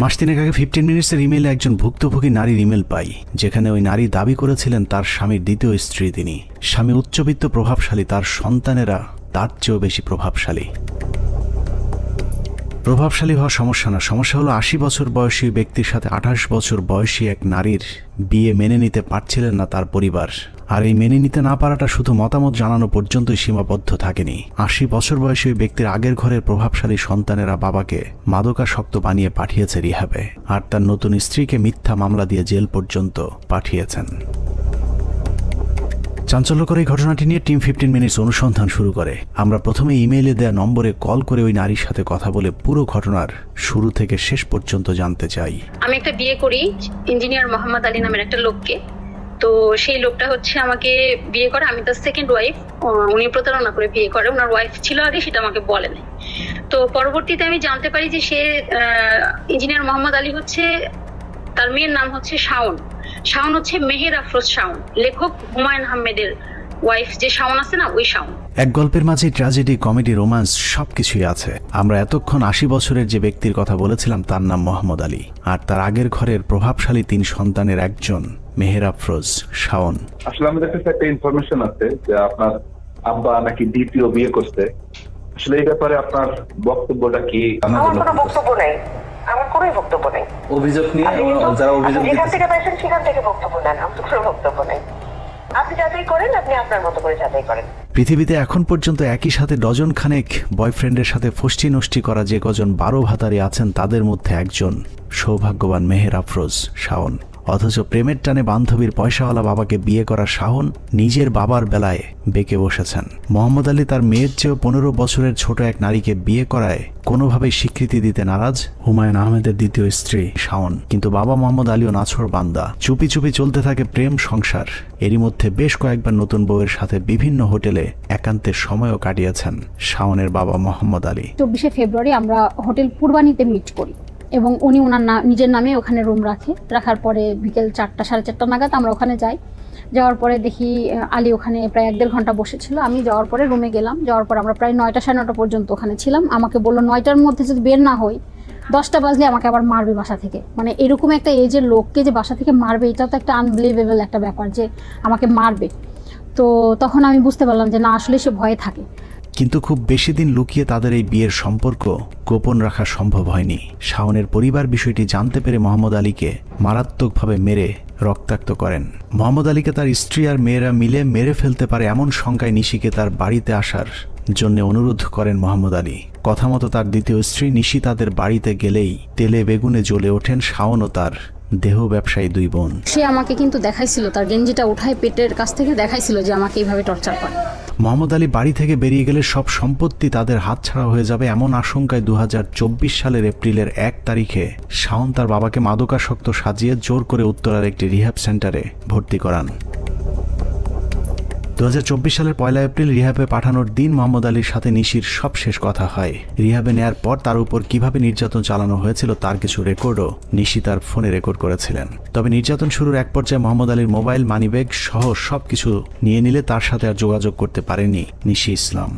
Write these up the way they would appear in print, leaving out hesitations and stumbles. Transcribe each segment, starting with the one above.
মাস তিনেক আগে 15 মিনিটসের ইমেইলে একজন ভুক্তভোগী নারীর ইমেল পাই, যেখানে ওই নারী দাবি করেছিলেন তার স্বামীর দ্বিতীয় স্ত্রী তিনি। স্বামী উচ্চবিত্ত প্রভাবশালী, তার সন্তানেরা তার চেয়েও বেশি প্রভাবশালী। প্রভাবশালী হওয়া সমস্যা না, সমস্যা হলো 80 বছর বয়সী ব্যক্তির সাথে 28 বছর বয়সী এক নারীর বিয়ে মেনে নিতে পারছিলেন না তার পরিবার। আর এই মেনে নিতে না পারাটা শুধু মতামত জানানো পর্যন্তই সীমাবদ্ধ থাকেনি। 80 বছর বয়সী ওই ব্যক্তির আগের ঘরের প্রভাবশালী সন্তানেরা বাবাকে মাদকাসক্ত বানিয়ে পাঠিয়েছে রিহ্যাবে, আর তার নতুন স্ত্রীকে মিথ্যা মামলা দিয়ে জেল পর্যন্ত পাঠিয়েছেন। চাঞ্চল্যকর এই ঘটনাটি নিয়ে টিম 15 মিনিটস অনুসন্ধান শুরু করে। আমরা প্রথমে ইমেইলে দেয়া নম্বরে কল করে ওই নারীর সাথে কথা বলে পুরো ঘটনার শুরু থেকে শেষ পর্যন্ত জানতে চাই। আমি একটা বিয়ে করি ইঞ্জিনিয়ার মোহাম্মদ আলী নামের একটা লোককে। তো সেই লোকটা হচ্ছে আমাকে বিয়ে করে, আমি তার সেকেন্ড ওয়াইফ। উনি প্রতারণা করে বিয়ে করে, ওনার ওয়াইফ ছিল আগে, সেটা আমাকে বলে নাই। তো পরবর্তীতে আমি জানতে পারি যে সে ইঞ্জিনিয়ার মোহাম্মদ আলী হচ্ছে, তার মেয়ের নাম হচ্ছে শাওন। শাওন হচ্ছে মেহের আফরোজ শাওন, লেখক হুমায়ুন আহমেদের ওয়াইফ যে শাওন আছে না, ওই শাওন। এক গল্পের মাঝে ট্র্যাজেডি, কমেডি, রোম্যান্স সবকিছুই আছে। আমরা এতক্ষণ 80 বছরের যে ব্যক্তির কথা বলেছিলাম তার নাম মোহাম্মদ আলী, আর তার আগের ঘরের প্রভাবশালী 3 সন্তানের একজন মেহের আফরোজ শাওন। আসলে আমাদের কাছে একটা ইনফরমেশন আছে যে আপনার আব্বা নাকি দ্বিতীয় বিয়ে করছে। আসলে এই ব্যাপারে আপনার বক্তব্যটা কি? আমার কোনো বক্তব্য নাই, আমার কোনোই বক্তব্য নেই। অভিযোগ নিয়ে যারা অভিযোগ যেখান থেকে পাইছেন সেখান থেকে বক্তব্য নেন, আমার কোনো বক্তব্য নেই। আপনি যাচাই করেন, আপনি আপনার মতো করে যাচাই করেন। পৃথিবীতে এখন পর্যন্ত একই সাথে ডজন খানেক বয়ফ্রেন্ডের সাথে ফষ্টি নষ্টি করা যে কজন 12 ভাতারি আছেন তাদের মধ্যে একজন সৌভাগ্যবান মেহের আফরোজ শাওন। অথচ প্রেমের টানে বান্ধবীর পয়সাওয়ালা বাবাকে বিয়ে করা শাওন নিজের বাবার বেলায় বেঁকে বসেছেন। মোহাম্মদ আলী তার মেয়ের চেয়েও 15 বছরের ছোট এক নারীকে বিয়ে করায় কোনোভাবেই স্বীকৃতি দিতে নারাজ হুমায়ুন আহমেদের দ্বিতীয় স্ত্রী শাওন। কিন্তু বাবা মোহাম্মদ আলীও নাছোড় বান্দা। চুপি চুপি চলতে থাকে প্রেম সংসার। এরই মধ্যে বেশ কয়েকবার নতুন বউয়ের সাথে বিভিন্ন হোটেলে একান্তের সময়ও কাটিয়েছেন শাওনের বাবা মোহাম্মদ আলী। 24 ফেব্রুয়ারি আমরা হোটেল পূর্বানীতে মিট করি এবং উনি ওনার নিজের নামে ওখানে রুম রাখার পরে বিকেল 4টা 4:30 নাগাদ আমরা ওখানে যাই। যাওয়ার পরে দেখি আলী ওখানে প্রায় 1-1.5 ঘন্টা বসেছিল। আমি যাওয়ার পরে রুমে গেলাম। যাওয়ার পর আমরা প্রায় 9টা 9:30 পর্যন্ত ওখানে ছিলাম। আমাকে বললো 9টার মধ্যে যদি বের না হই 10টা বাজলে আমাকে আবার মারবে বাসা থেকে। মানে এরকম একটা এজের লোককে যে বাসা থেকে মারবে, এটা তো একটা আনবিলিভেবল একটা ব্যাপার যে আমাকে মারবে। তো তখন আমি বুঝতে পারলাম যে না, আসলে সে ভয়ে থাকে। কিন্তু খুব বেশি দিন লুকিয়ে তাদের এই বিয়ের সম্পর্ক গোপন রাখা সম্ভব হয়নি। শাওনের পরিবার বিষয়টি জানতে পেরে মোহাম্মদ আলীকে মারাত্মকভাবে মেরে রক্তাক্ত করেন। মোহাম্মদ আলীকে তার স্ত্রী আর মেয়েরা মিলে মেরে ফেলতে পারে এমন শঙ্কায় নিশিকে তার বাড়িতে আসার জন্য অনুরোধ করেন মোহাম্মদ আলী। কথা মতো তার দ্বিতীয় স্ত্রী নিশি তাদের বাড়িতে গেলেই তেলে বেগুনে জ্বলে ওঠেন শাওন ও তার দেহ ব্যবসায়ী 2 বোন। সে আমাকে কিন্তু দেখাইছিল, তার গেঞ্জিটা উঠায় পেটের কাছ থেকে দেখাইছিল যে আমাকে এইভাবে টর্চার করে। মোহাম্মদ আলী বাড়ি থেকে বেরিয়ে গেলে সব সম্পত্তি তাদের হাতছাড়া হয়ে যাবে এমন আশঙ্কায় 2024 সালের এপ্রিলের 1 তারিখে শাওন তার বাবাকে মাদকাসক্ত সাজিয়ে জোর করে উত্তরার একটি রিহ্যাব সেন্টারে ভর্তি করান। 2024 সালের 1 এপ্রিল রিহ্যাবে পাঠানোর দিন মোহাম্মদ আলীর সাথে নিশির সব শেষ কথা হয়। রিহ্যাবে নেয়ার পর তার উপর কিভাবে নির্যাতন চালানো হয়েছিল তার কিছু রেকর্ডও নিশি তার ফোনে রেকর্ড করেছিলেন। তবে নির্যাতন শুরুর এক পর্যায়ে মোহাম্মদ আলীর মোবাইল, মানিব্যাগ সহ সবকিছু নিয়ে নিলে তার সাথে আর যোগাযোগ করতে পারেনি নিশি ইসলাম।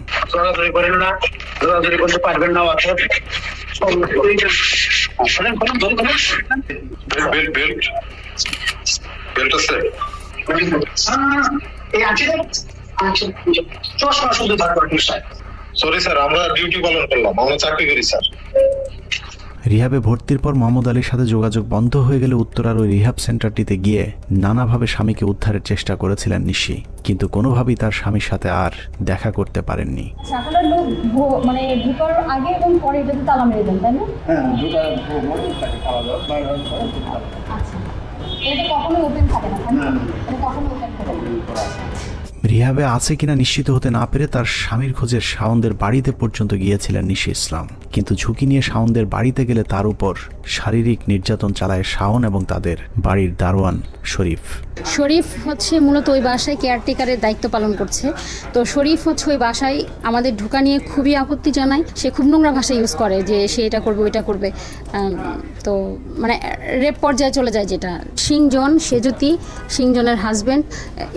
সরি স্যার, আমরা ডিউটি পালন করলাম, আমরা চাকরি করি স্যার। রিহ্যাবে ভর্তির পর মোহাম্মদ আলীর সাথে যোগাযোগ বন্ধ হয়ে গেলে উত্তরার ওই রিহ্যাব সেন্টারটিতে গিয়ে নানাভাবে স্বামীকে উদ্ধারের চেষ্টা করেছিলেন নিশি, কিন্তু কোনোভাবেই তার স্বামীর সাথে আর দেখা করতে পারেননি। আপনারা লোক মানে ঢোকার আগে এবং পরে যদি তালা মেরে দেন, তাই না? হ্যাঁ, আচ্ছা, এটা কখনো ওপেন থাকে না, এটা কখনো ওপেন থাকে না। রিহ্যাবে আছে কিনা নিশ্চিত হতে না পেরে তার স্বামীর খোঁজে শাওনদের বাড়িতে পর্যন্ত গিয়েছিলেন নিশি ইসলাম। কিন্তু ঝুঁকি নিয়ে শাওনদের বাড়িতে গেলে তার উপর শারীরিক নির্যাতন চালায় শাওন এবং তাদের বাড়ির দারোয়ান শরীফ। শরীফ হচ্ছে মূলত ওই বাসায় কেয়ারটেকারের দায়িত্ব পালন করছে। তো শরীফ হচ্ছে ওই বাসায় আমাদের ঢোকা নিয়ে খুবই আপত্তি জানায়। সে খুব নোংরা ভাষা ইউজ করে যে সে এটা করবে ওইটা করবে। তো মানে রেপ পর্যায়ে চলে যায় যেটা। সিংজন, সেজুতি, সিংজনের হাজব্যান্ড,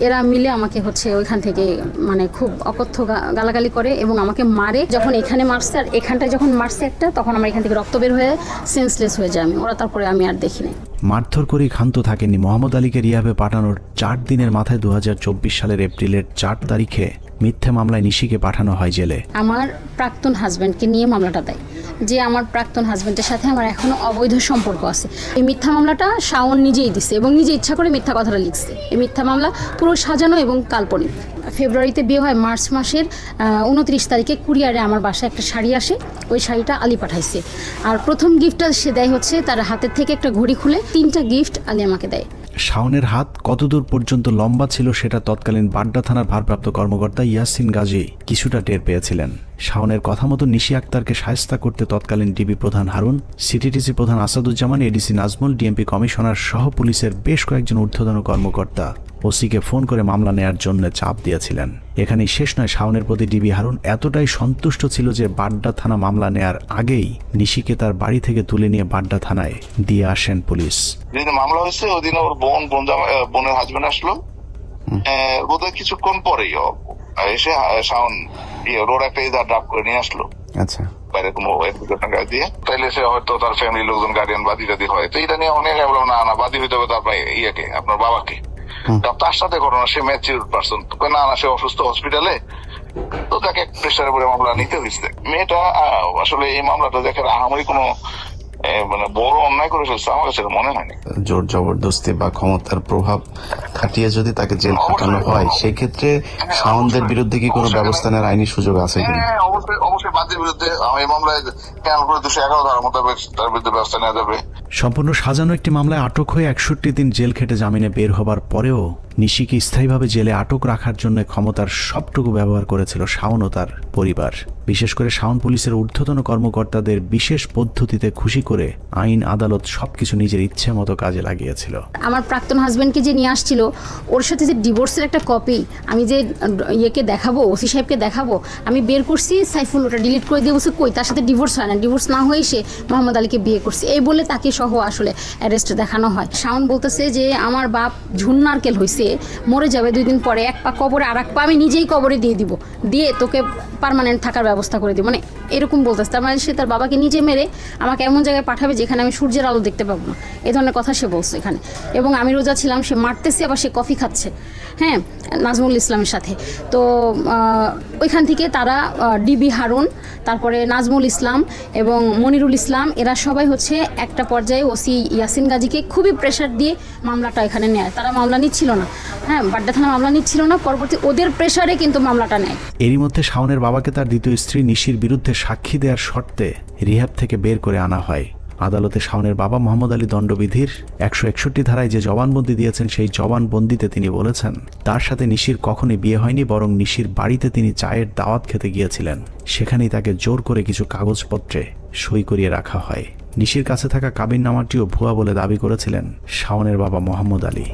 এরা মিলে আমাকে হচ্ছে ওইখান থেকে মানে খুব অকথ্য গালাগালি করে এবং আমাকে মারে। যখন এখানে মারছে আর এখানটায় যখন মারছে একটা, তখন আমার এখান থেকে রক্ত বের হয়ে সেন্সলেস হয়ে যায়। ওরা তারপরে আমি আর দেখিনি। মারধর করেই ক্ষান্ত থাকেননি। মোহাম্মদ আলীকে রিহাবে পাঠানোর 4 দিনের মাথায় 2024 সালের এপ্রিলের 4 তারিখে মিথ্যে মামলায় নিশিকে পাঠানো হয় জেলে। আমার প্রাক্তন হাজব্যান্ডকে নিয়ে মামলাটা দেয়, যে আমার প্রাক্তন হাজব্যান্ডের সাথে আমার এখনো অবৈধ সম্পর্ক আছে। এই মিথ্যা মামলাটা শাওন নিজেই দিচ্ছে এবং নিজে ইচ্ছা করে মিথ্যা কথাটা লিখছে। এই মিথ্যা মামলা পুরো সাজানো এবং কাল্পনিক। ফেব্রুয়ারিতে বিয়ে হয়, মার্চ মাসের 29 তারিখে কুরিয়ারে আমার বাসায় একটা শাড়ি আসে। ওই শাড়িটা আলী পাঠাইছে। আর প্রথম গিফটটা সে দেয় হচ্ছে তার হাতের থেকে একটা ঘড়ি খুলে 3টা গিফট আলী আমাকে দেয়। শাওনের হাত কতদূর পর্যন্ত লম্বা ছিল সেটা তৎকালীন বাড্ডা থানার ভারপ্রাপ্ত কর্মকর্তা ইয়াসিন গাজী কিছুটা টের পেয়েছিলেন। শাওনের কথা মতো নিশি আক্তারকে শায়েস্তা করতে তৎকালীন ডিবি প্রধান হারুন, সিটিটিসি প্রধান Asaduzzaman, ADC Nazmul, DMP commissioner সহ পুলিশের বেশ কয়েকজন ঊর্ধ্বতন কর্মকর্তা ওসিকে ফোন করে মামলা নেয়ার জন্য চাপ দিয়েছিলেন। এখানেই শেষ নয়, শাওনের প্রতি ডিবি হারুন এতটাই সন্তুষ্ট ছিল যে বাড্ডা থানা মামলা নেয়ার আগেই নিশিকে তার বাড়ি থেকে তুলে নিয়ে বাড্ডা থানায় দিয়ে আসেন পুলিশ। যেদিন মামলা হয়েছে ওই দিন ওর বোনের হাজবেন্ড আসলো, বোধহয় কিছুক্ষণ পরেই এসে শাওন রোড একটা ইদার ড্রাপ করে নিয়ে আসলো। আচ্ছা, বাইরে কোনো গাড়ি দিয়ে, তাইলে সে হয়তো তার ফ্যামিলির লোকজন গার্ডিয়ান বাদী টাদি হয়, তো এটা নিয়ে অনেক না বাদী হইতে হবে তারপরে ইয়েকে আপনার বাবাকে। তার সাথে ঘটনা, সে ম্যাচিউর পার্সন, না সে অসুস্থ হসপিটালে, তো তাকে প্রেশারে পরে মামলা নিতে হয়েছে। মেয়েটা আসলে এই মামলাটা দেখে আহামরি কোনো মানে বড় অন্যায় করে ফেলছে আমার কাছে মনে হয়নি। জোর জবরদস্তি বা ক্ষমতার প্রভাব খাটিয়ে যদি তাকে জেল খাটানো হয়, সেক্ষেত্রে শাওনদের বিরুদ্ধে কি কোনো ব্যবস্থা নেওয়ার আইনি সুযোগ আছে কিনা? হ্যাঁ, অবশ্যই বাদীর বিরুদ্ধে এই মামলায় কেন করে 211 ধারা মোতাবেক তার বিরুদ্ধে ব্যবস্থা নেওয়া যাবে। সম্পূর্ণ সাজানো একটি মামলায় আটক হয়ে 61 দিন জেল খেটে জামিনে বের হবার পরেও নিশিকে স্থায়ীভাবে জেলে আটক রাখার জন্য ক্ষমতার সবটুকু ব্যবহার করেছিল শাওন ও তার পরিবার। বিশেষ করে শাওন পুলিশের ঊর্ধ্বতন কর্মকর্তাদের বিশেষ পদ্ধতিতে খুশি করে আইন আদালত সবকিছু নিজের ইচ্ছে মতো কাজে লাগিয়েছিল। আমার প্রাক্তন হাজব্যান্ডকে যে নিয়ে আসছিল, ওর সাথে যে ডিভোর্সের একটা কপি আমি যে ইয়েকে দেখাবো, ওসি সাহেবকে দেখাবো, আমি বের করছি, সাইফুল ওটা ডিলিট করে দিয়ে বলছে কই তার সাথে ডিভোর্স হয় না, ডিভোর্স না হয়ে সে মোহাম্মদ আলীকে বিয়ে করছে, এই বলে তাকে সহ আসলে অ্যারেস্ট দেখানো হয়। শাওন বলতেছে যে আমার বাপ ঝুন্নারকেল হয়েছে, মরে যাবে 2 দিন পরে, এক পা কবরে আর এক পা আমি নিজেই কবরে দিয়ে দিব, দিয়ে তোকে পার্মানেন্ট থাকার ব্যবস্থা করে দিব, মানে এরকম বলতেছে। তার মানে সে তার বাবাকে নিজে মেরে আমাকে এমন জায়গায় পাঠাবে যেখানে আমি সূর্যের আলো দেখতে পাবো না, এই ধরনের কথা সে বলছে এখানে। এবং আমি রোজা ছিলাম, সে মারতেছে আবার সে কফি খাচ্ছে, হ্যাঁ, নাজমুল ইসলামের সাথে। তো ওইখান থেকে তারা ডিবি হারুন, তারপরে নাজমুল ইসলাম এবং মনিরুল ইসলাম, এরা সবাই হচ্ছে একটা পর্যায়ে ওসি ইয়াসিন গাজীকে খুবই প্রেশার দিয়ে মামলাটা এখানে নেয়। তারা মামলা নিচ্ছিল না, হ্যাঁ, বাড্ডা থানা মামলা নিচ্ছিল না, পরবর্তী ওদের প্রেশারে কিন্তু মামলাটা নেয়। এরই মধ্যে শাওনের বাবাকে তার দ্বিতীয় স্ত্রী নিশির বিরুদ্ধে সাক্ষী দেওয়ার শর্তে রিহ্যাব থেকে বের করে আনা হয়। আদালতে শাওনের বাবা মোহাম্মদ আলী দণ্ডবিধির 161 ধারায় যে জবানবন্দি দিয়েছেন, সেই জবানবন্দিতে তিনি বলেছেন তার সাথে নিশির কখনই বিয়ে হয়নি, বরং নিশির বাড়িতে তিনি চায়ের দাওয়াত খেতে গিয়েছিলেন। সেখানেই তাকে জোর করে কিছু কাগজপত্রে সই করিয়ে রাখা হয়। নিশির কাছে থাকা কাবিননামাটিও ভুয়া বলে দাবি করেছিলেন শাওনের বাবা মোহাম্মদ আলী।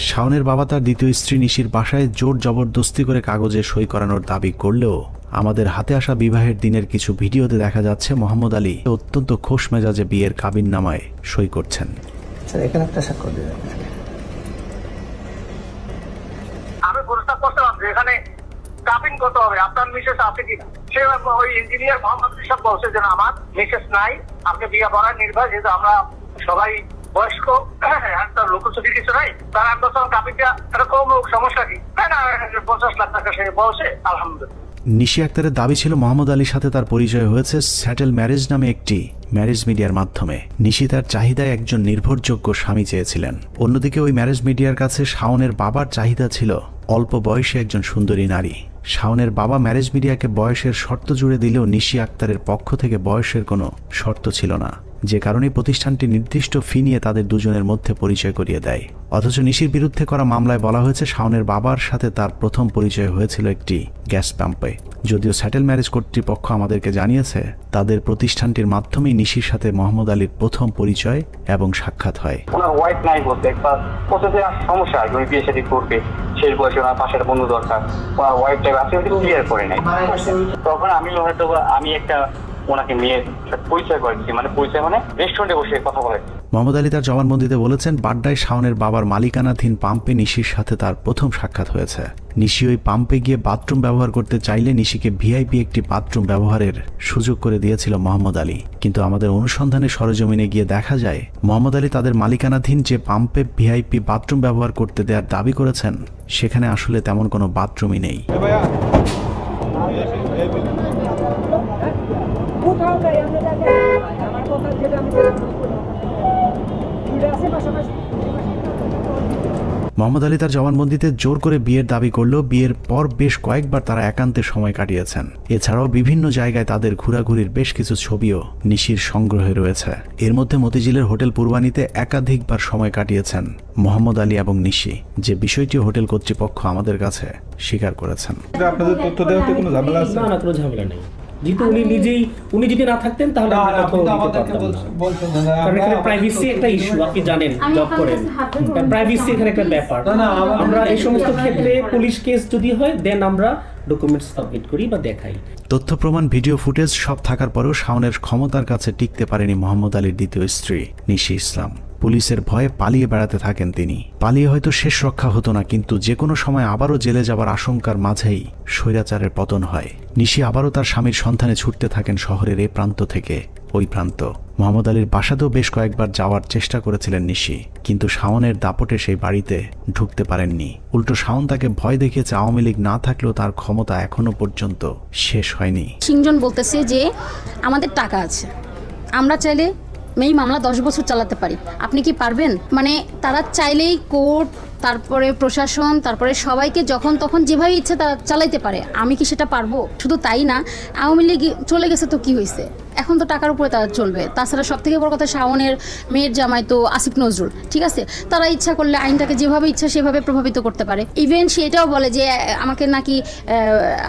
শাওনের বাবা তার দ্বিতীয় স্ত্রী নিশির বাসায় জোর জবরদস্তি করে কাগজে সই করানোর দাবি করলেও আমাদের হাতে আসা বিবাহের দিনের কিছু ভিডিওতে দেখা যাচ্ছে মোহাম্মদ আলী অত্যন্ত খোশ মেজাজে বিয়ের কাবিননামায় সই করছেন। এখানে একটা স্বাক্ষর দিলেন। আমি প্রস্তাব করছিলাম যে এখানে কাবিন কত হবে, আপনার মিসেস আছে কিনা। সে ওই ইঞ্জিনিয়ার মোহাম্মদ ঋষভ বলছে যে আমার মিসেস নাই, আপনি বিয়ে করার নির্ভর, যেহেতু আমরা সবাই বয়স্ক, তার লোকসভি কিছু নাই, তার এক বছর কাবিনটা এরকম সমস্যা কি না, 50 লাখ টাকা সে বলছে, আলহামদুলিল্লাহ। নিশি আক্তারের দাবি ছিল মোহাম্মদ আলীর সাথে তার পরিচয় হয়েছে স্যাটেল ম্যারেজ নামে একটি ম্যারেজ মিডিয়ার মাধ্যমে। নিশি তার চাহিদায় একজন নির্ভরযোগ্য স্বামী চেয়েছিলেন। অন্যদিকে ওই ম্যারেজ মিডিয়ার কাছে শাওনের বাবার চাহিদা ছিল অল্প বয়সে একজন সুন্দরী নারী। শাওনের বাবা ম্যারেজ মিডিয়াকে বয়সের শর্ত জুড়ে দিলেও নিশি আক্তারের পক্ষ থেকে বয়সের কোনো শর্ত ছিল না, যে কারণে প্রতিষ্ঠানটি নির্দিষ্ট ফি নিয়ে তাদের দুজনের মধ্যে পরিচয় করিয়ে দেয়। অথচ নিশির বিরুদ্ধে করা মামলায় বলা হয়েছে শাওনের বাবার সাথে তার প্রথম পরিচয় হয়েছিল একটি গ্যাস পাম্পে। যদিও স্যাটেল ম্যারেজ কর্তৃপক্ষ আমাদেরকে জানিয়েছে তাদের প্রতিষ্ঠানটির মাধ্যমেই নিশির সাথে মোহাম্মদ আলীর প্রথম পরিচয় এবং সাক্ষাৎ হয়। ওনার ওয়াইফ নাই বলতে একটা প্রসেসে সমস্যা, উনি বিয়ে শাদী করবে, শেষ বয়সে ওনার পাশে একটা বন্ধু দরকার, ওনার ওয়াইফটা আছে ক্লিয়ার করে নাই। তখন আমি হয়তো আমি একটা ওনাকে নিয়ে পরিচয় করেছি, মানে পরিচয় মানে রেস্টুরেন্টে বসে কথা বলেছি। মোহাম্মদ আলী তার জবানবন্দিতে বলেছেন, বাড্ডায় শাওনের বাবার মালিকানাধীন পাম্পে নিশির সাথে তার প্রথম সাক্ষাৎ হয়েছে। নিশি ওই পাম্পে গিয়ে বাথরুম ব্যবহার করতে চাইলে নিশিকে ভিআইপি একটি বাথরুম ব্যবহারের সুযোগ করে দিয়েছিল মোহাম্মদ আলী। কিন্তু আমাদের অনুসন্ধানে সরেজমিনে গিয়ে দেখা যায় মোহাম্মদ আলী তাদের মালিকানাধীন যে পাম্পে ভিআইপি বাথরুম ব্যবহার করতে দেওয়ার দাবি করেছেন সেখানে আসলে তেমন কোনো বাথরুমই নেই। মোহাম্মদ আলী তার জবানবন্দিতে জোর করে বিয়ের দাবি করলেও বিয়ের পর বেশ কয়েকবার তারা একান্তে সময় কাটিয়েছেন। এছাড়াও বিভিন্ন জায়গায় তাদের ঘোরাঘুরির বেশ কিছু ছবিও নিশির সংগ্রহে রয়েছে। এর মধ্যে মতিঝিলের হোটেল পূর্বানীতে একাধিকবার সময় কাটিয়েছেন মোহাম্মদ আলী এবং নিশি, যে বিষয়টি হোটেল কর্তৃপক্ষ আমাদের কাছে স্বীকার করেছেন। আপনাদের তথ্য দেওয়াতে কোনো ঝামেলা আছে? না, কোনো ঝামেলা নেই। যেহেতু উনি যদি না থাকতেন তাহলে প্রাইভেসি একটা ইস্যু, আপনি জানেন জব করেন, প্রাইভেসি এখানে একটা ব্যাপার। আমরা এই সমস্ত ক্ষেত্রে পুলিশ কেস যদি হয় দেন আমরা ডকুমেন্টস সাবমিট করি বা দেখাই। তথ্য প্রমাণ, ভিডিও ফুটেজ সব থাকার পরেও শাওনের ক্ষমতার কাছে টিকতে পারেনি মোহাম্মদ আলীর দ্বিতীয় স্ত্রী নিশি ইসলাম। পুলিশের ভয়ে পালিয়ে বেড়াতে থাকেন তিনি। পালিয়ে হয়তো শেষ রক্ষা হতো না, কিন্তু যে কোনো সময় আবারও জেলে যাবার আশঙ্কার মাঝেই স্বৈরাচারের পতন হয়। নিশি আবারও তার স্বামীর সন্ধানে ছুটতে থাকেন শহরের এই প্রান্ত থেকে ওই প্রান্ত। মোহাম্মদ আলীর বাসাতেও বেশ কয়েকবার যাওয়ার চেষ্টা করেছিলেন নিশি, কিন্তু শাওনের দাপটে সেই বাড়িতে ঢুকতে পারেননি। উল্টো শাওন তাকে ভয় দেখিয়েছে আওয়ামী লীগ না থাকলেও তার ক্ষমতা এখনো পর্যন্ত শেষ হয়নি। সিংজন বলতেছে যে আমাদের টাকা আছে, আমরা চাইলে এই মামলা 10 বছর চালাতে পারি, আপনি কি পারবেন? মানে তারা চাইলেই কোর্ট, তারপরে প্রশাসন, তারপরে সবাইকে যখন তখন যেভাবে ইচ্ছে তারা চালাইতে পারে। আমি কি সেটা পারবো? শুধু তাই না, আওয়ামী লীগ চলে গেছে তো কি হয়েছে, এখন তো টাকার উপরে তারা চলবে। তাছাড়া সব থেকে বড় কথা, শাওনের মেয়ের জামাই তো আসিফ নজরুল, ঠিক আছে? তারা ইচ্ছা করলে আইনটাকে যেভাবে ইচ্ছা সেভাবে প্রভাবিত করতে পারে। ইভেন সে এটাও বলে যে আমাকে নাকি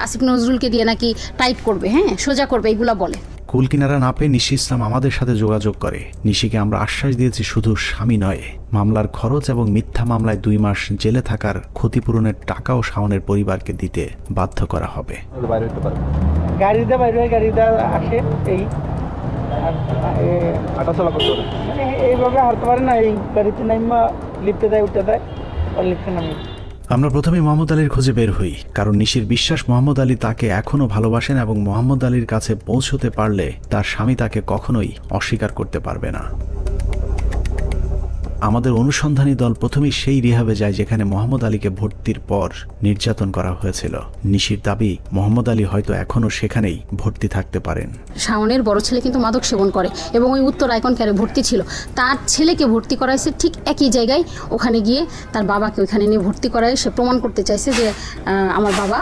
আসিফ নজরুলকে দিয়ে নাকি টাইট করবে, হ্যাঁ সোজা করবে, এগুলা বলে। কুল কিনারা না পেয়ে নিশি ইসলাম আমাদের সাথে যোগাযোগ করে। নিশিকে আমরা আশ্বাস দিয়েছি শুধু স্বামী নয়, মামলার খরচ এবং মিথ্যা মামলায় 2 মাস জেলে থাকার ক্ষতিপূরণের টাকাও শাওনের পরিবারকে দিতে বাধ্য করা হবে। গাড়িতে বাইরে গাড়িতে আসে, এই হাঁটাচলা করতে পারে, এইভাবে হাঁটতে পারে না। এই গাড়িতে নাইমা লিফটে দেয়, উঠতে দেয়, লিফটে নামি। আমরা প্রথমে মোহাম্মদ আলীর খোঁজে বের হই, কারণ নিশির বিশ্বাস মোহাম্মদ আলী তাকে এখনো ভালোবাসেন এবং মোহাম্মদ আলীর কাছে পৌঁছতে পারলে তার স্বামী তাকে কখনোই অস্বীকার করতে পারবে না। আমাদের অনুসন্ধানী দল প্রথমেই সেই রিহাবে যায় যেখানে মোহাম্মদ আলীকে ভর্তির পর নির্যাতন করা হয়েছিল। নিশির দাবি মোহাম্মদ আলী হয়তো এখনো সেখানেই ভর্তি থাকতে পারেন। শাওনের বড় ছেলে কিন্তু মাদক সেবন করে এবং ওই উত্তর আইকন ক্যারে ভর্তি ছিল। তার ছেলেকে ভর্তি করাইছে ঠিক একই জায়গায়, ওখানে গিয়ে তার বাবাকে ওইখানে নিয়ে ভর্তি করায়। সে প্রমাণ করতে চাইছে যে আমার বাবা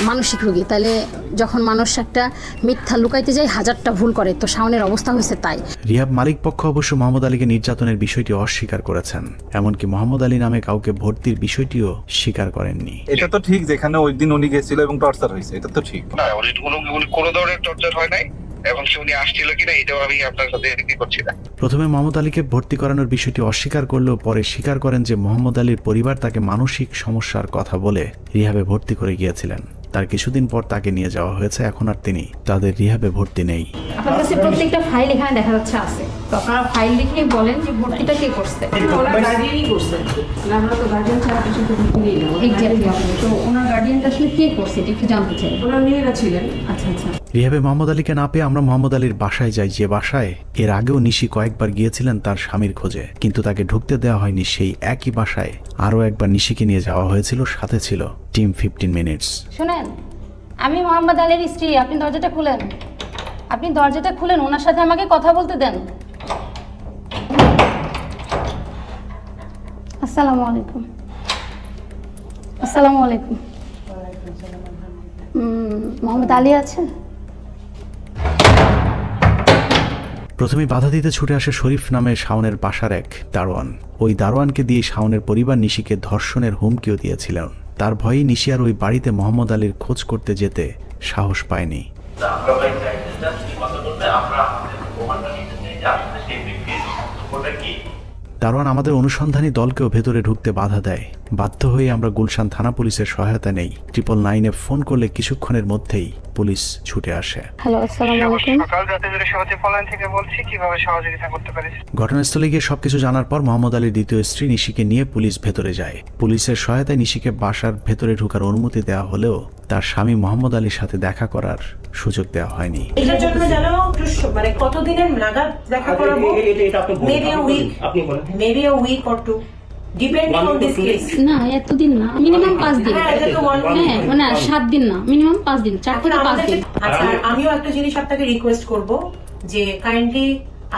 মানসিক রোগী। তাহলে যখন মানুষ একটা মিথ্যা লুকাইতে যায়, হাজারটা ভুল করে, তো শাওনের অবস্থা হয়েছে তাই। রিহাব মালিক পক্ষ অবশ্য মোহাম্মদ আলীকে নির্যাতনের বিষয়টি অস্বীকার করেছেন, এমনকি মোহাম্মদ আলী নামে কাউকে ভর্তির বিষয়টিও স্বীকার করেননি। এটা তো ঠিক, যেখানে ওই দিন উনি গেছিল এবং টর্চার হয়েছে, এটা তো ঠিক না। কোনো ধরনের টর্চার হয় নাই এবং উনি আসছিল কিনা এটাও আমি আপনার সাথে কি করছি না। প্রথমে মোহাম্মদ আলীকে ভর্তি করানোর বিষয়টি অস্বীকার করলেও পরে স্বীকার করেন যে মোহাম্মদ আলীর পরিবার তাকে মানসিক সমস্যার কথা বলে রিহাবে ভর্তি করে গিয়েছিলেন। তার কিছুদিন পর তাকে নিয়ে যাওয়া হয়েছে, এখন আর তিনি তাদের রিহাবে ভর্তি নেই। আপনার কাছে প্রত্যেকটা ফাইল এখানে দেখা যাচ্ছে আছে, তো আপনারা ফাইল দেখেই বলেন যে ভর্তিটা কে করছে। ওনার গার্ডিয়ানই করছে, আমরা তো গার্ডিয়ান ছাড়া কিছু তো ভর্তি নেই না। এক্স্যাক্টলি, তো ওনার গার্ডিয়ানটা আসলে কে করছে এটা একটু জানতে চাই। ওনার মেয়েরা ছিলেন। আচ্ছা আচ্ছা। রিহাবে মোহাম্মদ আলীকে না পেয়ে আমরা মোহাম্মদ আলীর বাসায় যাই, যে বাসায় এর আগেও নিশি কয়েকবার গিয়েছিলেন তার স্বামীর খোঁজে, কিন্তু তাকে ঢুকতে দেওয়া হয়নি। সেই একই বাসায় আরও একবার নিশিকে নিয়ে যাওয়া হয়েছিল, সাথে ছিল টিম 15 মিনিটস। শুনেন, আমি মোহাম্মদ আলীর স্ত্রী, আপনি দরজাটা খুলেন, আপনি দরজাটা খুলেন, ওনার সাথে আমাকে কথা বলতে দেন। আসসালামু আলাইকুম। আসসালামু আলাইকুম। মোহাম্মদ আলী আছেন? প্রথমে বাধা দিতে ছুটে আসে শরীফ নামে শাওনের বাসার এক দারোয়ান। ওই দারোয়ানকে দিয়ে শাওনের পরিবার নিশিকে ধর্ষণের হুমকিও দিয়েছিলেন। তার ভয়ে নিশি আর ওই বাড়িতে মোহাম্মদ আলীর খোঁজ করতে যেতে সাহস পায়নি। দারোয়ান আমাদের অনুসন্ধানী দলকেও ভেতরে ঢুকতে বাধা দেয়। বাধ্য হয়ে আমরা গুলশান থানা পুলিশের সহায়তা নেই। 999-এ ফোন করলে কিছুক্ষণের মধ্যেই পুলিশ ছুটে আসে। হ্যালো, আসসালামু আলাইকুম। সকাল জাতীয় সমাজের ফলান থেকে বলছি, কিভাবে সহযোগিতা করতে পারি? ঘটনাস্থলে গিয়ে সবকিছু জানার পর মোহাম্মদ আলীর দ্বিতীয় স্ত্রী নিশিকে নিয়ে পুলিশ ভেতরে যায়। পুলিশের সহায়তায় নিশিকে বাসার ভেতরে ঢোকার অনুমতি দেওয়া হলেও তার স্বামী মোহাম্মদ আলীর সাথে দেখা করার সুযোগ দেওয়া হয়নি। এটার জন্য জানো মানে কতদিনের নাগাদ দেখা করাবো? Maybe a week or two, depending on this case. না, এতদিন না, মিনিমাম 5 দিন। হ্যাঁ, মানে 7 দিন না, মিনিমাম 5 দিন, 4 থেকে 5 দিন। আচ্ছা, আমিও একটা জিনিস আপনাকে রিকোয়েস্ট করব যে কাইন্ডলি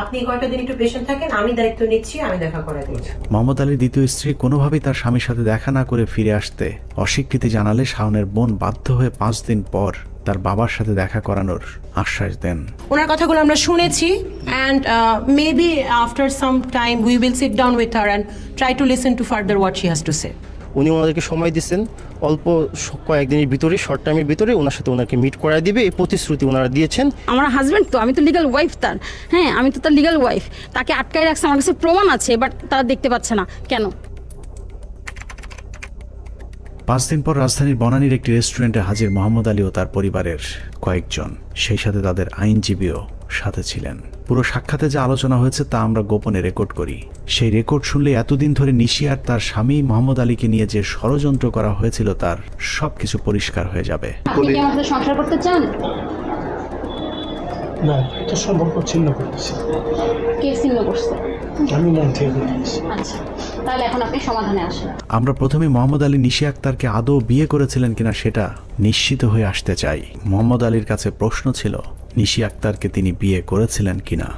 আপনি কয়েকটা দিন একটু পেশেন্ট থাকেন, আমি দায়িত্ব নিচ্ছি, আমি দেখা করে দিচ্ছি। মোহাম্মদ আলীর দ্বিতীয় স্ত্রী কোনোভাবেই তার স্বামীর সাথে দেখা না করে ফিরে আসতে অস্বীকৃতি জানালে শাওনের বোন বাধ্য হয়ে 5 দিন পর তার বাবার সাথে দেখা করানোর আশ্বাস দেন। ওনার কথাগুলো আমরা শুনেছি, and maybe after some time we will sit down with her and try to listen to further what she has to say. উনি ওনাদেরকে সময় দিচ্ছেন, অল্প কয়েকদিনের ভিতরে, শর্ট টাইমের ভিতরে ওনার সাথে ওনাকে মিট করায় দিবে, এই প্রতিশ্রুতি ওনারা দিয়েছেন। আমার হাজবেন্ড তো, আমি তো লিগ্যাল ওয়াইফ তার। হ্যাঁ, আমি তো তার লিগ্যাল ওয়াইফ। তাকে আটকায় রাখছে, আমার কাছে প্রমাণ আছে, বাট তারা দেখতে পাচ্ছে না কেন? 5 দিন পর রাজধানীর বনানীর একটি রেস্টুরেন্টে হাজির মোহাম্মদ আলী ও তার পরিবারের কয়েকজন, সেই সাথে তাদের আইনজীবীও সাথে ছিলেন। পুরো সাক্ষাতে যা আলোচনা হয়েছে তা আমরা গোপনে রেকর্ড করি। সেই রেকর্ড শুনলে এতদিন ধরে নিশি আর তার স্বামী মোহাম্মদ আলীকে নিয়ে যে ষড়যন্ত্র করা হয়েছিল তার সবকিছু পরিষ্কার হয়ে যাবে। আপনি কি আমাদের সংসার করতে চান? না, তো সম্পর্ক ছিন্ন করতেছি। কে ছিন্ন করছে? আমি না ঠিক করতেছি। আচ্ছা, তাহলে এখন আপনি সমাধানে আসেন। আমরা প্রথমে মোহাম্মদ আলী নিশি আক্তারকে আদৌ বিয়ে করেছিলেন কিনা সেটা নিশ্চিত হয়ে আসতে চাই। মোহাম্মদ আলীর কাছে প্রশ্ন ছিল নিশি আক্তারকে তিনি বিয়ে করেছিলেন কিনা।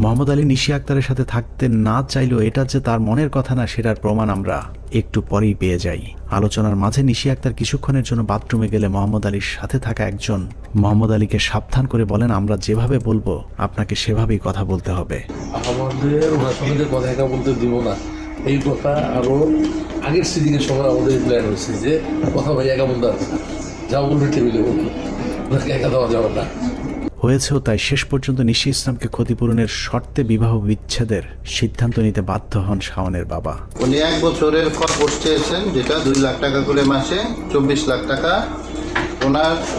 মোহাম্মদ আলী নিশি আক্তারের সাথে থাকতে না চাইলেও এটা যে তার মনের কথা না সেটার প্রমাণ আমরা একটু পরেই পেয়ে যাই। আলোচনার মাঝে নিশি আক্তার কিছুক্ষণের জন্য বাথরুমে গেলে মোহাম্মদ আলীর সাথে থাকা একজন মোহাম্মদ আলীকে সাবধান করে বলেন, আমরা যেভাবে বলবো আপনাকে সেভাবেই কথা বলতে হবে। আমাদের ওনার সঙ্গে কথা একা বলতে দিব না, এই কথা আরো আগের সিডিংয়ের সময় আমাদের প্ল্যান হয়েছে যে কথা ভাই একা বলতে হবে না, যা বলবে টেবিলে বলবো, ওনাকে একা দেওয়া যাবে না। হয়েছেও তাই। শেষ পর্যন্ত নিশি ইসলামকে ক্ষতিপূরণের শর্তে বিবাহ বিচ্ছেদের সিদ্ধান্ত নিতে বাধ্য হন শাওনের বাবা। উনি 1 বছরের কর্পোর্ট চেয়েছেন, যেটা 2 লাখ টাকা করে মাসে, 24 লাখ টাকা।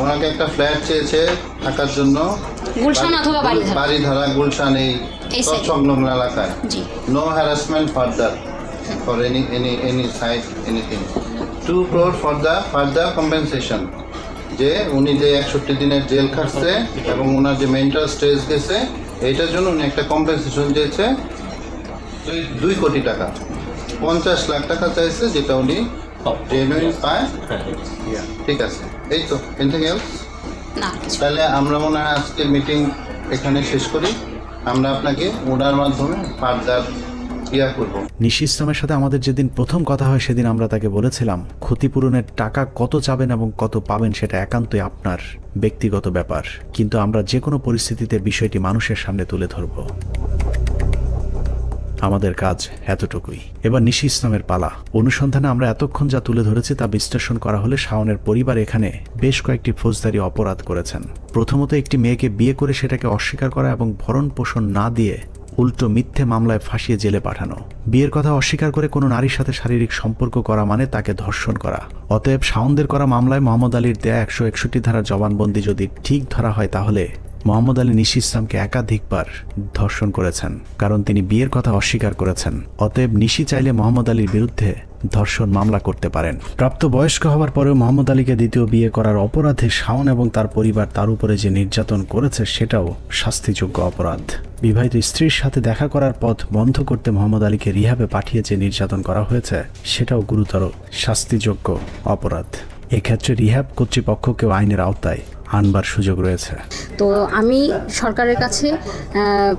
ওনাকে একটা ফ্ল্যাট চেয়েছে থাকার জন্য গুলশান অথবা বাড়িধারা, গুলশান এই সংলগ্ন এলাকায়। No harassment further for any side anything. 2 crore for the further compensation. যে উনি যে 61 দিনের জেল খাটছে এবং ওনার যে মেন্টাল স্ট্রেস গেছে, এইটার জন্য উনি একটা কম্পেনসেশন চেয়েছে 2 কোটি টাকা। 50 লাখ টাকা চাইছে, যেটা উনি জেনুইন পায়। ঠিক আছে, এই তো। Anything else? তাহলে আমরা মনে হয় আজকের মিটিং এখানে শেষ করি। আমরা আপনাকে ওনার মাধ্যমে ফার্দার নিশি ইসলামের সাথে আমাদের যেদিন প্রথম কথা হয় সেদিন আমরা তাকে বলেছিলাম ক্ষতিপূরণের টাকা কত চাবেন এবং কত পাবেন সেটা একান্তই আপনার ব্যক্তিগত ব্যাপার, কিন্তু আমরা যে কোনো পরিস্থিতিতে বিষয়টি মানুষের সামনে তুলে ধরব। আমাদের কাজ এতটুকুই। এবার নিশি ইসলামের পালা। অনুসন্ধানে আমরা এতক্ষণ যা তুলে ধরেছি তা বিশ্লেষণ করা হলে শাওনের পরিবার এখানে বেশ কয়েকটি ফৌজদারি অপরাধ করেছেন। প্রথমত, একটি মেয়েকে বিয়ে করে সেটাকে অস্বীকার করা এবং ভরণ পোষণ না দিয়ে উল্টো মিথ্যে মামলায় ফাঁসিয়ে জেলে পাঠানো। বিয়ের কথা অস্বীকার করে কোনো নারীর সাথে শারীরিক সম্পর্ক করা মানে তাকে ধর্ষণ করা। অতএব শাওনদের করা মামলায় মোহাম্মদ আলীর দেয়া 161 ধারার জবানবন্দি যদি ঠিক ধরা হয় তাহলে মোহাম্মদ আলী নিশি ইসলামকে একাধিকবার ধর্ষণ করেছেন, কারণ তিনি বিয়ের কথা অস্বীকার করেছেন। অতএব নিশি চাইলে মোহাম্মদ আলীর বিরুদ্ধে ধর্ষণ মামলা করতে পারেন। প্রাপ্ত বয়স্ক হওয়ার পরেও মোহাম্মদ আলীকে দ্বিতীয় বিয়ে করার অপরাধে শাওন এবং তার পরিবার তার উপরে যে নির্যাতন করেছে সেটাও শাস্তিযোগ্য অপরাধ। বিবাহিত স্ত্রীর সাথে দেখা করার পথ বন্ধ করতে মোহাম্মদ আলীকে রিহাবে পাঠিয়ে যে নির্যাতন করা হয়েছে সেটাও গুরুতর শাস্তিযোগ্য অপরাধ। এক্ষেত্রে রিহাব কর্তৃপক্ষকেও আইনের আওতায় আনবার সুযোগ রয়েছে। তো আমি সরকারের কাছে,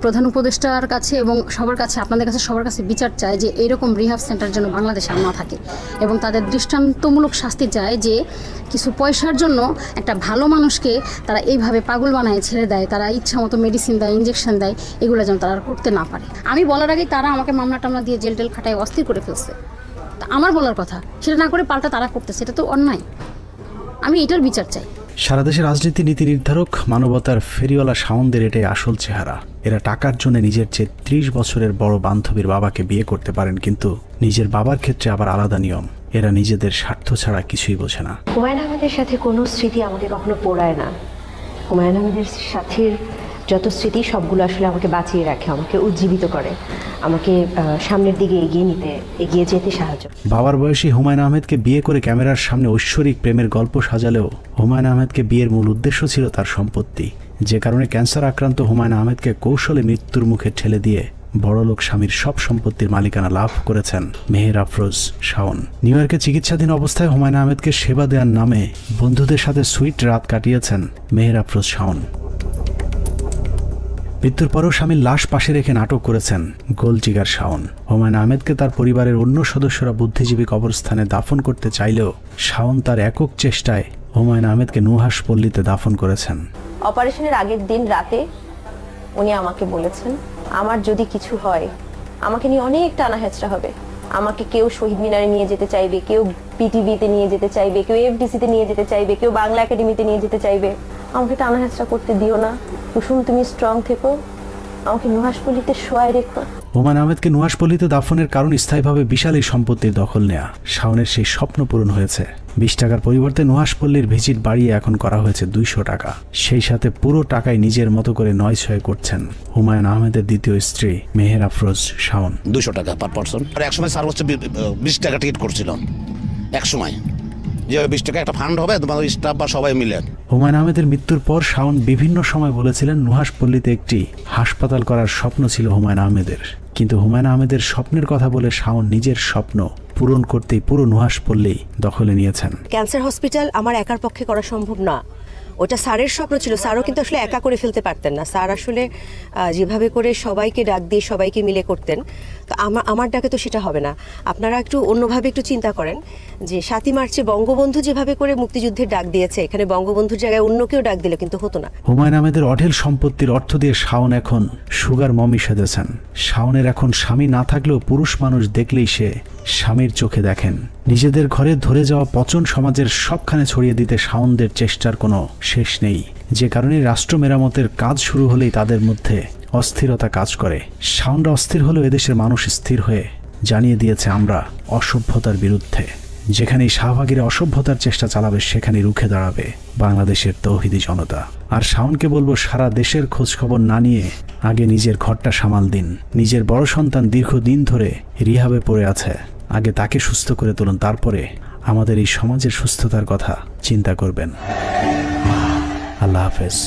প্রধান উপদেষ্টার কাছে এবং সবার কাছে, আপনাদের কাছে সবার কাছে বিচার চাই যে এইরকম রিহাব সেন্টার যেন বাংলাদেশে আর না থাকে এবং তাদের দৃষ্টান্তমূলক শাস্তি চায় যে কিছু পয়সার জন্য একটা ভালো মানুষকে তারা এইভাবে পাগল বানায় ছেড়ে দেয়, তারা ইচ্ছা মতো মেডিসিন দেয়, ইঞ্জেকশন দেয়, এগুলো যেন তারা করতে না পারে। আমি বলার আগেই তারা আমাকে মামলা টামলা দিয়ে জেল টেল খাটায় অস্থির করে ফেলছে। তা আমার বলার কথা সেটা না করে পাল্টা তারা করতেছে, এটা তো অন্যায়। আমি এটার বিচার চাই। সারা দেশে রাজনীতি নীতি নির্ধারক মানবতার ফেরিওয়ালা শাওনদের এটাই আসল চেহারা। এরা টাকার জন্য নিজের চেয়ে 30 বছরের বড় বান্ধবীর বাবাকে বিয়ে করতে পারেন, কিন্তু নিজের বাবার ক্ষেত্রে আবার আলাদা নিয়ম। এরা নিজেদের স্বার্থ ছাড়া কিছুই বোঝে না। হুমায়ুন আহমেদের সাথে কোনো স্মৃতি আমাকে কখনো পোড়ায় না। হুমায়ুন আহমেদের সাথে যত স্মৃতি সবগুলো আসলে আমাকে বাঁচিয়ে রাখে, আমাকে উজ্জীবিত করে, আমাকে সামনের দিকে এগিয়ে যেতে সাহায্য। বাবার বয়সী হুমায়ুন আহমেদকে বিয়ে করে ক্যামেরার সামনে ঐশ্বরিক প্রেমের গল্প সাজালেও হুমায়ুন আহমেদকে বিয়ের মূল উদ্দেশ্য ছিল তার সম্পত্তি, যে কারণে ক্যান্সার আক্রান্ত হুমায়ুন আহমেদকে কৌশলে মৃত্যুর মুখে ঠেলে দিয়ে বড়লোক স্বামীর সব সম্পত্তির মালিকানা লাভ করেছেন মেহের আফরোজ শাওন। নিউ ইয়র্কে চিকিৎসাধীন অবস্থায় হুমায়ুন আহমেদকে সেবা দেওয়ার নামে বন্ধুদের সাথে সুইট রাত কাটিয়েছেন মেহের আফরোজ শাওন। মৃত্যুর পরও স্বামীর লাশ পাশে রেখে নাটক করেছেন গোলজিগার শাওন। হুমায়ুন আহমেদকে তার পরিবারের অন্য সদস্যরা বুদ্ধিজীবী কবরস্থানে দাফন করতে চাইলেও শাওন তার একক চেষ্টায় হুমায়ুন আহমেদকে নুহাশ পল্লীতে দাফন করেছেন। অপারেশনের আগের দিন রাতে উনি আমাকে বলেছেন, আমার যদি কিছু হয় আমাকে নিয়ে অনেক টানা হেঁচড়া হবে। আমাকে কেউ শহীদ মিনারে নিয়ে যেতে চাইবে, কেউ পিটিভিতে নিয়ে যেতে চাইবে, কেউ এফডিসিতে নিয়ে যেতে চাইবে, কেউ বাংলা একাডেমিতে নিয়ে যেতে চাইবে। আমাকে টানা হেঁচড়া করতে দিও না কুসুম, তুমি স্ট্রং থেকো, আমাকে নুহাশপল্লীতে শোয়ায় রেখো। হুমায়ুন আহমেদকে নুহাশপল্লীতে দাফনের কারণ স্থায়ীভাবে বিশাল এই সম্পত্তির দখল নেয়া। শাওনের সেই স্বপ্ন পূরণ হয়েছে। 20 টাকার পরিবর্তে নুহাশপল্লীর ভিজিট বাড়িয়ে এখন করা হয়েছে 200 টাকা। সেই সাথে পুরো টাকায় নিজের মতো করে 9-6 করছেন হুমায়ুন আহমেদের দ্বিতীয় স্ত্রী মেহের আফরোজ শাওন। 200 টাকা পার পারসন। আর একসময় সর্বোচ্চ 20 টাকা টিকিট করছিল একসময়, যে 20 টাকা একটা ফান্ড হবে তোমার স্টাফ বা সবাই মিলে। হুমায়ুন আহমেদের মৃত্যুর পর শাওন বিভিন্ন সময় বলেছিলেন নুহাশপল্লীতে একটি হাসপাতাল করার স্বপ্ন ছিল হুমায়ুন আহমেদের, কিন্তু হুমায়ুন আহমেদের স্বপ্নের কথা বলে শাওন নিজের স্বপ্ন পূরণ করতেই পুরো নুহাশপল্লী দখলে নিয়েছেন। ক্যান্সার হসপিটাল আমার একার পক্ষে করা সম্ভব না, ওটা স্যারের স্বপ্ন ছিল। স্যারও কিন্তু আসলে একা করে ফেলতে পারতেন না। স্যার আসলে যেভাবে করে সবাইকে ডাক দিয়ে সবাইকে মিলে করতেন, তো আমার ডাকে তো সেটা হবে না। আপনারা একটু অন্যভাবে একটু চিন্তা করেন যে 7ই মার্চে বঙ্গবন্ধু যেভাবে করে মুক্তিযুদ্ধের ডাক দিয়েছে, এখানে বঙ্গবন্ধুর জায়গায় অন্য কেউ ডাক দিলে কিন্তু হতো না। হুমায়ুন আহমেদের অঢেল সম্পত্তির অর্থ দিয়ে শাওন এখন সুগার মমি সেজেছেন। শাওনের এখন স্বামী না থাকলেও পুরুষ মানুষ দেখলেই সে স্বামীর চোখে দেখেন। নিজেদের ঘরে ধরে যাওয়া পচন সমাজের সবখানে ছড়িয়ে দিতে শাওনদের চেষ্টার কোনো শেষ নেই, যে কারণে রাষ্ট্র মেরামতের কাজ শুরু হলেই তাদের মধ্যে অস্থিরতা কাজ করে। শাওনরা অস্থির হলেও এদেশের মানুষ স্থির হয়ে জানিয়ে দিয়েছে আমরা অসভ্যতার বিরুদ্ধে। যেখানেই শাহবাগীরা অসভ্যতার চেষ্টা চালাবে সেখানেই রুখে দাঁড়াবে বাংলাদেশের তৌহিদি জনতা। আর শাওনকে বলবো, সারা দেশের খোঁজখবর না নিয়ে আগে নিজের ঘরটা সামাল দিন। নিজের বড় সন্তান দীর্ঘদিন ধরে রিহাবে পড়ে আছে, আগে তাকে সুস্থ করে তুলুন, তারপরে আমাদের এই সমাজের সুস্থতার কথা চিন্তা করবেন। আল্লাহ হাফেজ।